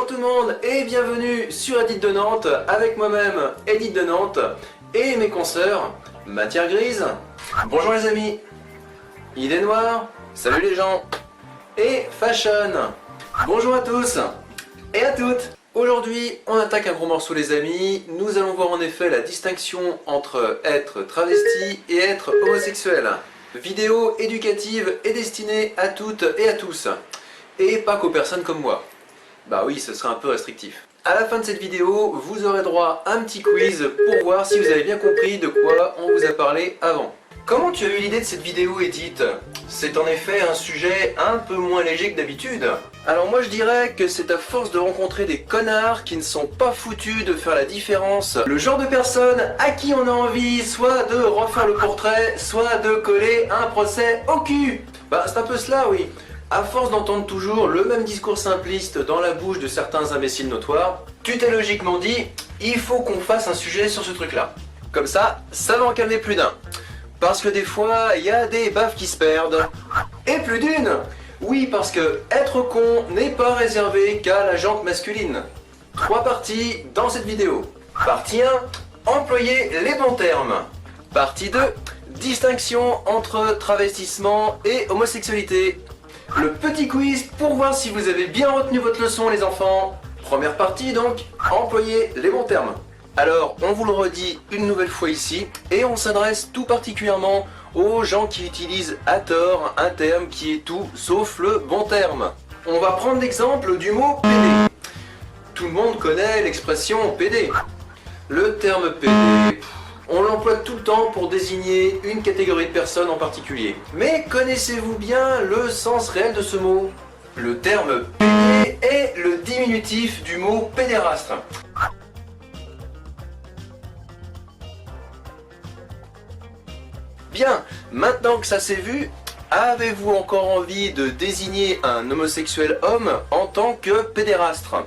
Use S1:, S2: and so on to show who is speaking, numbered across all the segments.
S1: Bonjour tout le monde et bienvenue sur Edith de Nantes avec moi-même Edith de Nantes et mes consoeurs Matière Grise. Bonjour les amis, Idée Noire, salut les gens, et Fashion. Bonjour à tous et à toutes. Aujourd'hui on attaque un gros morceau les amis, nous allons voir en effet la distinction entre être travesti et être homosexuel. Vidéo éducative et destinée à toutes et à tous, et pas qu'aux personnes comme moi. Bah oui, ce serait un peu restrictif. À la fin de cette vidéo, vous aurez droit à un petit quiz pour voir si vous avez bien compris de quoi on vous a parlé avant. Comment tu as eu l'idée de cette vidéo, Edith? C'est en effet un sujet un peu moins léger que d'habitude. Alors moi je dirais que c'est à force de rencontrer des connards qui ne sont pas foutus de faire la différence. Le genre de personne à qui on a envie soit de refaire le portrait, soit de coller un procès au cul. Bah c'est un peu cela, oui. À force d'entendre toujours le même discours simpliste dans la bouche de certains imbéciles notoires, tu t'es logiquement dit, il faut qu'on fasse un sujet sur ce truc-là. Comme ça va en calmer plus d'un. Parce que des fois, il y a des baffes qui se perdent. Et plus d'une! Oui, parce que être con n'est pas réservé qu'à la jante masculine. 3 parties dans cette vidéo. Partie 1, employer les bons termes. Partie 2, distinction entre travestissement et homosexualité. Le petit quiz pour voir si vous avez bien retenu votre leçon les enfants. Première partie donc, employer les bons termes. Alors, on vous le redit une nouvelle fois ici, et on s'adresse tout particulièrement aux gens qui utilisent à tort un terme qui est tout sauf le bon terme. On va prendre l'exemple du mot PD. Tout le monde connaît l'expression PD. Le terme PD, on l'emploie tout le temps pour désigner une catégorie de personnes en particulier. Mais connaissez-vous bien le sens réel de ce mot? Le terme PD est le diminutif du mot pédéraste. Bien, maintenant que ça s'est vu, avez-vous encore envie de désigner un homosexuel homme en tant que pédérastre?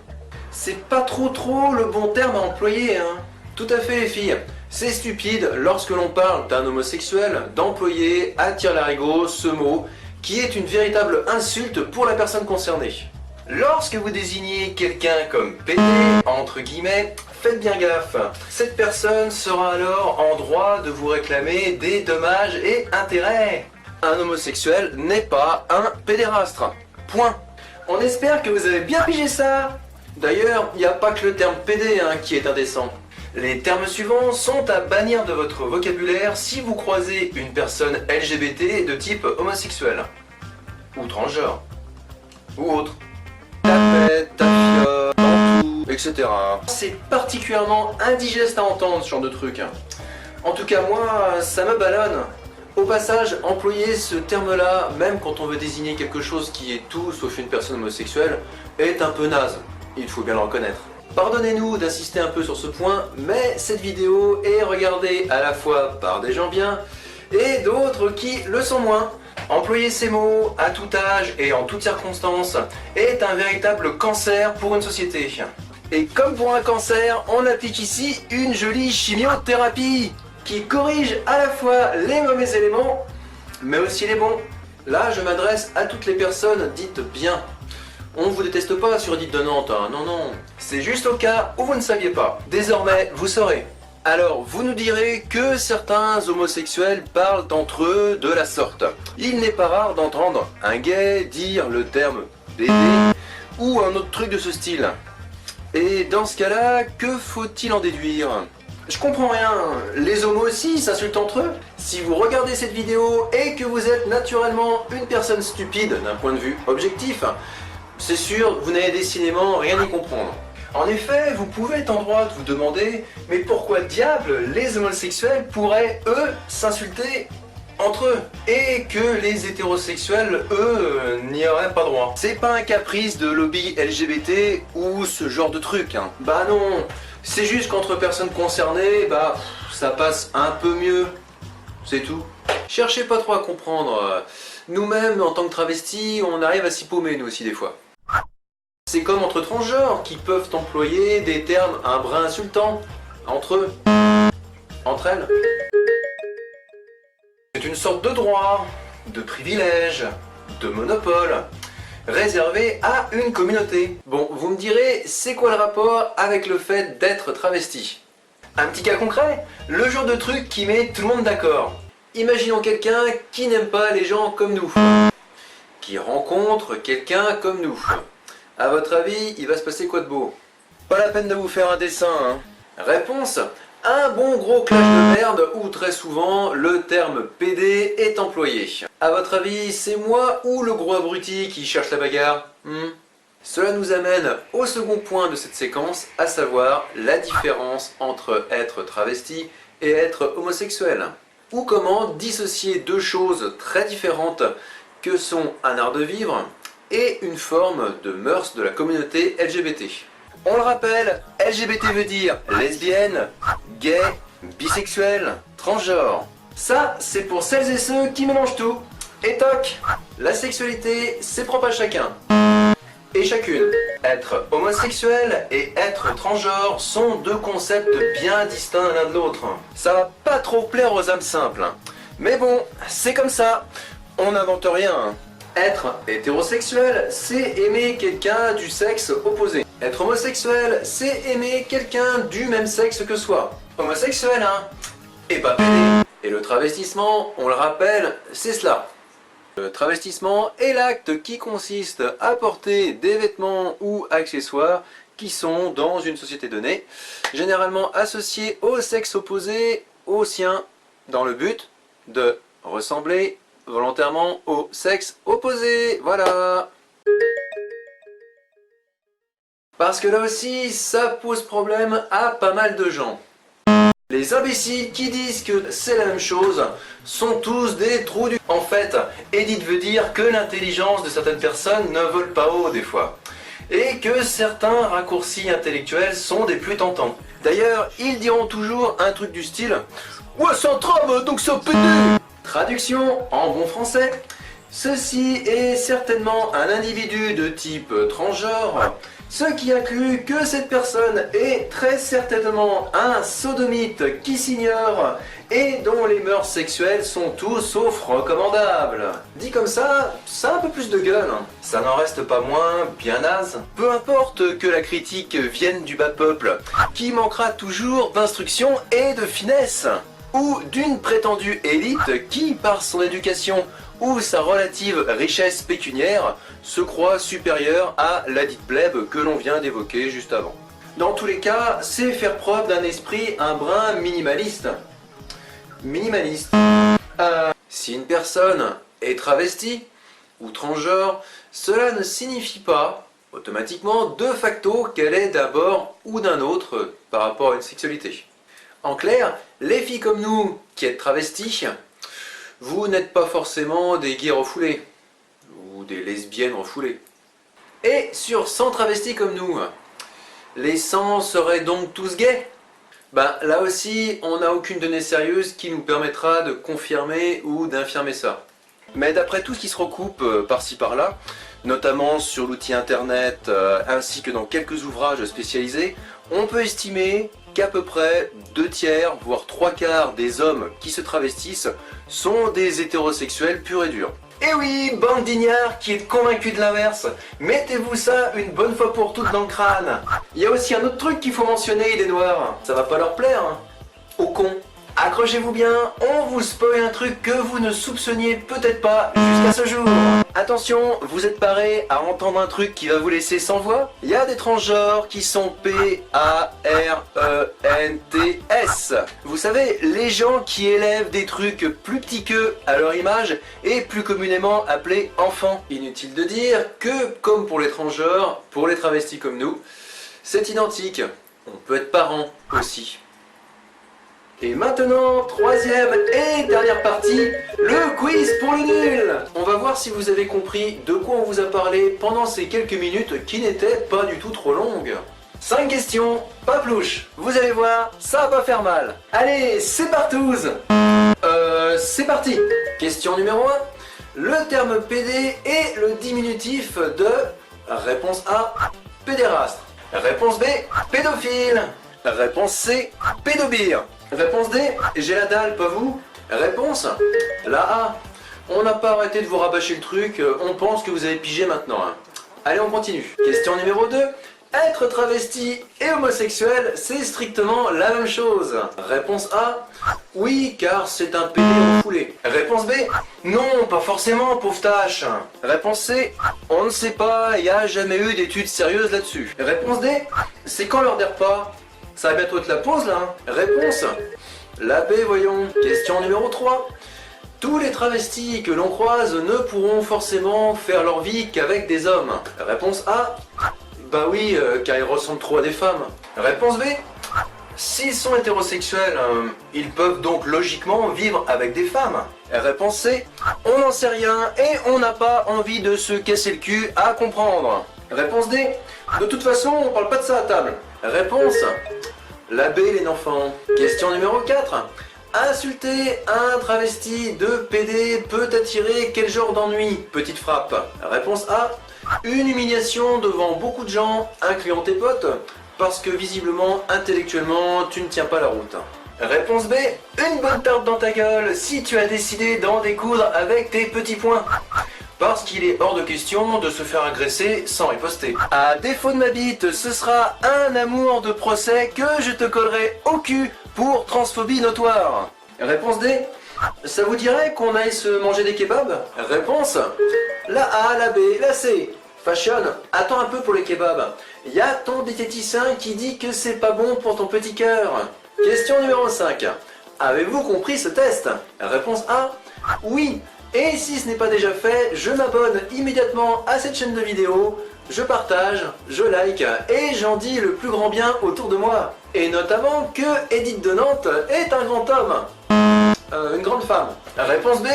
S1: C'est pas trop le bon terme à employer, hein. Tout à fait les filles. C'est stupide lorsque l'on parle d'un homosexuel d'employer à tire-larigot ce mot qui est une véritable insulte pour la personne concernée. Lorsque vous désignez quelqu'un comme PD, entre guillemets, faites bien gaffe. Cette personne sera alors en droit de vous réclamer des dommages et intérêts. Un homosexuel n'est pas un pédérastre. Point. On espère que vous avez bien pigé ça. D'ailleurs, il n'y a pas que le terme PD qui est indécent. Les termes suivants sont à bannir de votre vocabulaire si vous croisez une personne LGBT de type homosexuel, ou transgenre, ou autre. Tapette, tafia, pantou, etc. C'est particulièrement indigeste à entendre ce genre de truc. En tout cas moi, ça me ballonne. Au passage, employer ce terme-là, même quand on veut désigner quelque chose qui est tout sauf une personne homosexuelle, est un peu naze. Il faut bien le reconnaître. Pardonnez-nous d'insister un peu sur ce point, mais cette vidéo est regardée à la fois par des gens bien et d'autres qui le sont moins. Employer ces mots à tout âge et en toutes circonstances est un véritable cancer pour une société. Et comme pour un cancer, on applique ici une jolie chimiothérapie qui corrige à la fois les mauvais éléments, mais aussi les bons. Là, je m'adresse à toutes les personnes dites bien. On ne vous déteste pas sur Edith de Nantes, non non, c'est juste au cas où vous ne saviez pas. Désormais, vous saurez. Alors, vous nous direz que certains homosexuels parlent entre eux de la sorte. Il n'est pas rare d'entendre un gay dire le terme BD ou un autre truc de ce style. Et dans ce cas-là, que faut-il en déduire? Je comprends rien, les homos aussi s'insultent entre eux? Si vous regardez cette vidéo et que vous êtes naturellement une personne stupide d'un point de vue objectif, c'est sûr, vous n'allez décidément rien y comprendre. En effet, vous pouvez être en droit de vous demander, mais pourquoi diable les homosexuels pourraient, eux, s'insulter entre eux, et que les hétérosexuels, eux, n'y auraient pas droit? C'est pas un caprice de lobby LGBT ou ce genre de truc, Bah non, c'est juste qu'entre personnes concernées, ça passe un peu mieux, c'est tout. Cherchez pas trop à comprendre, nous-mêmes, en tant que travestis, on arrive à s'y paumer, nous aussi, des fois. C'est comme entre transgenres qui peuvent employer des termes un brin insultants, entre eux, entre elles. C'est une sorte de droit, de privilège, de monopole. réservé à une communauté. Bon, vous me direz, c'est quoi le rapport avec le fait d'être travesti? Un petit cas concret, le genre de truc qui met tout le monde d'accord. Imaginons quelqu'un qui n'aime pas les gens comme nous, qui rencontre quelqu'un comme nous. À votre avis, il va se passer quoi de beau? Pas la peine de vous faire un dessin, hein. Réponse, un bon gros clash de merde où très souvent le terme PD est employé. À votre avis, c'est moi ou le gros abruti qui cherche la bagarre? Cela nous amène au second point de cette séquence, à savoir la différence entre être travesti et être homosexuel. Ou comment dissocier deux choses très différentes que sont un art de vivre et une forme de mœurs de la communauté LGBT. On le rappelle, LGBT veut dire lesbienne, gay, bisexuel, transgenre. Ça, c'est pour celles et ceux qui mélangent tout. Et toc, la sexualité, c'est propre à chacun. Et chacune. Être homosexuel et être transgenre sont deux concepts bien distincts l'un de l'autre. Ça va pas trop plaire aux âmes simples. Mais bon, c'est comme ça. On n'invente rien. Être hétérosexuel, c'est aimer quelqu'un du sexe opposé. Être homosexuel, c'est aimer quelqu'un du même sexe que soi. Homosexuel, hein? Et pas pédé. Et le travestissement, on le rappelle, c'est cela. Le travestissement est l'acte qui consiste à porter des vêtements ou accessoires qui sont, dans une société donnée, généralement associés au sexe opposé au sien, dans le but de ressembler volontairement au sexe opposé. Voilà. Parce que là aussi, ça pose problème à pas mal de gens. Les imbéciles qui disent que c'est la même chose sont tous des trous du... En fait, Edith veut dire que l'intelligence de certaines personnes ne vole pas haut des fois. Et que certains raccourcis intellectuels sont des plus tentants. D'ailleurs, ils diront toujours un truc du style « Ouais, ça trame, donc ça pédé !» Traduction en bon français. Ceci est certainement un individu de type transgenre, ce qui inclut que cette personne est très certainement un sodomite qui s'ignore et dont les mœurs sexuelles sont tout sauf recommandables. Dit comme ça a un peu plus de gueule. Ça n'en reste pas moins bien naze. Peu importe que la critique vienne du bas peuple, qui manquera toujours d'instruction et de finesse, ou d'une prétendue élite qui, par son éducation ou sa relative richesse pécuniaire, se croit supérieure à ladite plèbe que l'on vient d'évoquer juste avant. Dans tous les cas, c'est faire preuve d'un esprit un brin minimaliste. Minimaliste. Si une personne est travestie ou transgenre, cela ne signifie pas automatiquement de facto qu'elle est d'un bord ou d'un autre par rapport à une sexualité. En clair, les filles comme nous qui êtes travestis, vous n'êtes pas forcément des gays refoulés, ou des lesbiennes refoulées. Et sur 100 travestis comme nous, les 100 seraient donc tous gays? Ben là aussi, on n'a aucune donnée sérieuse qui nous permettra de confirmer ou d'infirmer ça. Mais d'après tout ce qui se recoupe par-ci par-là, notamment sur l'outil internet ainsi que dans quelques ouvrages spécialisés, on peut estimer qu'à peu près 2/3, voire 3/4 des hommes qui se travestissent sont des hétérosexuels purs et durs. Et oui, bande d'ignards qui êtes convaincus de l'inverse, mettez-vous ça une bonne fois pour toutes dans le crâne. Il y a aussi un autre truc qu'il faut mentionner, des noirs, ça va pas leur plaire, hein. Aux cons. Accrochez-vous bien, on vous spoil un truc que vous ne soupçonniez peut-être pas jusqu'à ce jour. Attention, vous êtes parés à entendre un truc qui va vous laisser sans voix. Il y a des transgenres qui sont P-A-R-E-N-T-S. Vous savez, les gens qui élèvent des trucs plus petits qu'eux à leur image et plus communément appelés enfants. Inutile de dire que, comme pour les transgenres, pour les travestis comme nous, c'est identique. On peut être parents aussi. Et maintenant, troisième et dernière partie, le quiz pour le nul. On va voir si vous avez compris de quoi on vous a parlé pendant ces quelques minutes qui n'étaient pas du tout trop longues. 5 questions, pas plouche. Vous allez voir, ça va pas faire mal. Allez, c'est partouze. C'est parti. Question numéro 1. Le terme PD est le diminutif de... Réponse A, pédérastre. Réponse B, pédophile. Réponse C, pédobire. Réponse D, j'ai la dalle, pas vous. Réponse, la A, On n'a pas arrêté de vous rabâcher le truc, on pense que vous avez pigé maintenant. Hein. Allez, on continue. Question numéro 2. Être travesti et homosexuel, c'est strictement la même chose. Réponse A. Oui, car c'est un PD refoulé. Réponse B. Non, pas forcément, pauvre tâche. Réponse C. On ne sait pas, il n'y a jamais eu d'études sérieuses là-dessus. Réponse D. C'est quand l'heure des repas? Ça va bientôt être la pause là. Hein. Réponse. La B, voyons. Question numéro 3. Tous les travestis que l'on croise ne pourront forcément faire leur vie qu'avec des hommes. Réponse A. Bah oui, car ils ressemblent trop à des femmes. Réponse B. S'ils sont hétérosexuels, ils peuvent donc logiquement vivre avec des femmes. Réponse C. On n'en sait rien et on n'a pas envie de se casser le cul à comprendre. Réponse D. De toute façon, on parle pas de ça à table. Réponse. La B, les enfants. Question numéro 4. Insulter un travesti de PD peut attirer quel genre d'ennui? Petite frappe. Réponse A. Une humiliation devant beaucoup de gens, incluant tes potes, parce que visiblement, intellectuellement, tu ne tiens pas la route. Réponse B. Une bonne tarte dans ta gueule si tu as décidé d'en découdre avec tes petits poings. Parce qu'il est hors de question de se faire agresser sans riposter. À défaut de ma bite, ce sera un amour de procès que je te collerai au cul pour transphobie notoire. Réponse D. Ça vous dirait qu'on aille se manger des kebabs? Réponse. La A, la B, la C. Fashion, attends un peu pour les kebabs. Y a ton diététicien qui dit que c'est pas bon pour ton petit cœur. Question numéro 5. Avez-vous compris ce test? Réponse A. Oui. Et si ce n'est pas déjà fait, je m'abonne immédiatement à cette chaîne de vidéo, je partage, je like et j'en dis le plus grand bien autour de moi. Et notamment que Edith de Nantes est un grand homme. Une grande femme. Réponse B.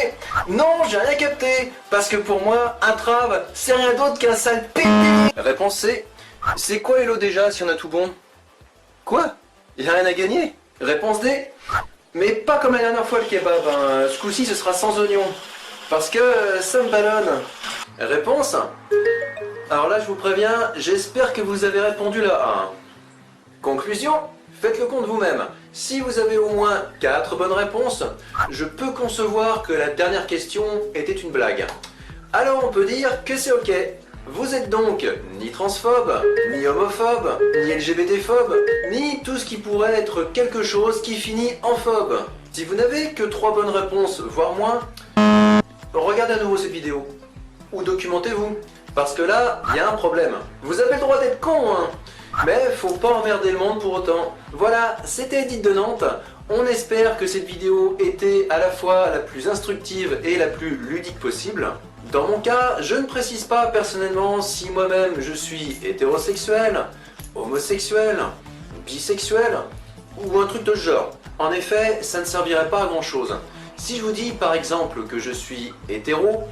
S1: Non, j'ai rien capté. Parce que pour moi, un trave, c'est rien d'autre qu'un sale pédé. Réponse C. C'est quoi Hello déjà si on a tout bon? Quoi? Y a rien à gagner? Réponse D. Mais pas comme la dernière fois le kebab. Hein. Ce coup-ci, ce sera sans oignon. Parce que ça me ballonne. Réponse. Alors là, je vous préviens, j'espère que vous avez répondu là A. Conclusion. Faites le compte vous-même. Si vous avez au moins 4 bonnes réponses, je peux concevoir que la dernière question était une blague. Alors on peut dire que c'est ok. Vous êtes donc ni transphobe, ni homophobe, ni LGBTphobe, ni tout ce qui pourrait être quelque chose qui finit en phobe. Si vous n'avez que 3 bonnes réponses, voire moins, regardez à nouveau cette vidéo. Ou documentez-vous. Parce que là, il y a un problème. Vous avez le droit d'être con, hein. Mais faut pas emmerder le monde pour autant. Voilà, c'était Edith de Nantes. On espère que cette vidéo était à la fois la plus instructive et la plus ludique possible. Dans mon cas, je ne précise pas personnellement si moi-même je suis hétérosexuel, homosexuel, bisexuel ou un truc de ce genre. En effet, ça ne servirait pas à grand chose. Si je vous dis par exemple que je suis hétéro,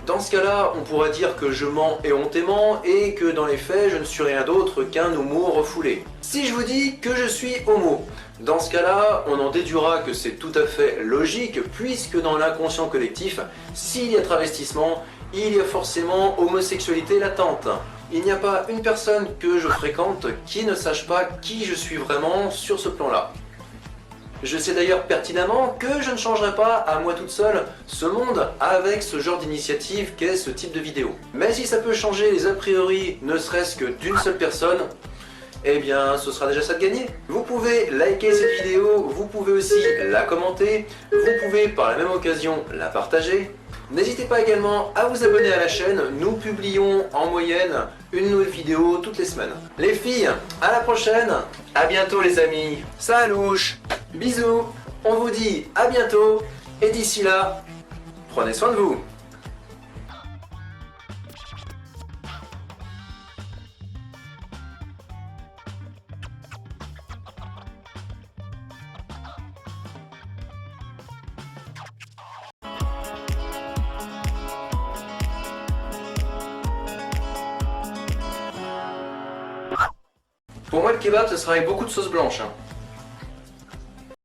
S1: dans ce cas-là, on pourrait dire que je mens éhontément et que dans les faits, je ne suis rien d'autre qu'un homo refoulé. Si je vous dis que je suis homo, dans ce cas-là, on en déduira que c'est tout à fait logique puisque dans l'inconscient collectif, s'il y a travestissement, il y a forcément homosexualité latente. Il n'y a pas une personne que je fréquente qui ne sache pas qui je suis vraiment sur ce plan-là. Je sais d'ailleurs pertinemment que je ne changerai pas à moi toute seule ce monde avec ce genre d'initiative qu'est ce type de vidéo. Mais si ça peut changer les a priori ne serait-ce que d'une seule personne, eh bien ce sera déjà ça de gagné. Vous pouvez liker cette vidéo, vous pouvez aussi la commenter, vous pouvez par la même occasion la partager. N'hésitez pas également à vous abonner à la chaîne, nous publions en moyenne une nouvelle vidéo toutes les semaines. Les filles, à la prochaine, à bientôt les amis, salouche, bisous, on vous dit à bientôt, et d'ici là, prenez soin de vous. Pour moi, le kebab, ce sera avec beaucoup de sauce blanche. Hein.